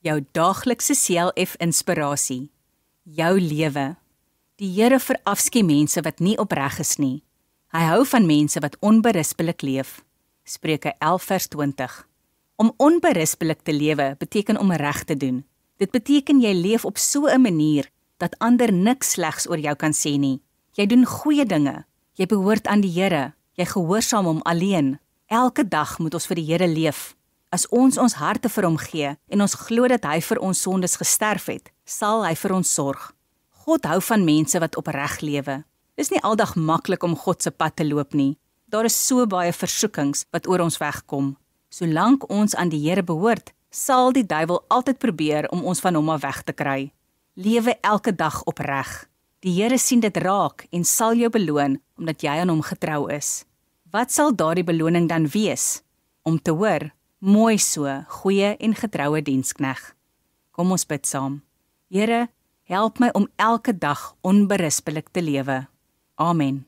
Jou daaglikse CLF inspirasie. Jou lewe. Die Here verafskie mense wat nie opreg is nie. Hy hou van mense wat onberispelik leef. Spreuke 11:20. Om onberispelik te lewe beteken om reg te doen. Dit beteken jy leef op so 'n manier dat ander niks slegs oor jou kan sê nie. Jy doen goeie dinge. Jy behoort aan die Here. Jy gehoorsaam hom alleen. Elke dag moet ons vir die Here leef. As ons ons harte vir hom gee en ons glo dat hy vir ons sondes gesterf het, sal hy vir ons sorg. God hou van mense wat opreg lewe. Dis nie aldag maklik om God se pad te loop nie. Daar is so baie versoekings wat oor ons wegkom. Solank ons aan die Here behoort, sal die duiwel altyd probeer om ons van hom af weg te kry. Lewe elke dag opreg. Die Here sien dit raak en sal jou beloon omdat jy aan hom getrou is. Wat sal daardie beloning dan wees? Om te hoor, mooi so, goeie en getroue dienskneg. Kom ons bid saam. Here, help my om elke dag onberispelik te lewe. Amen.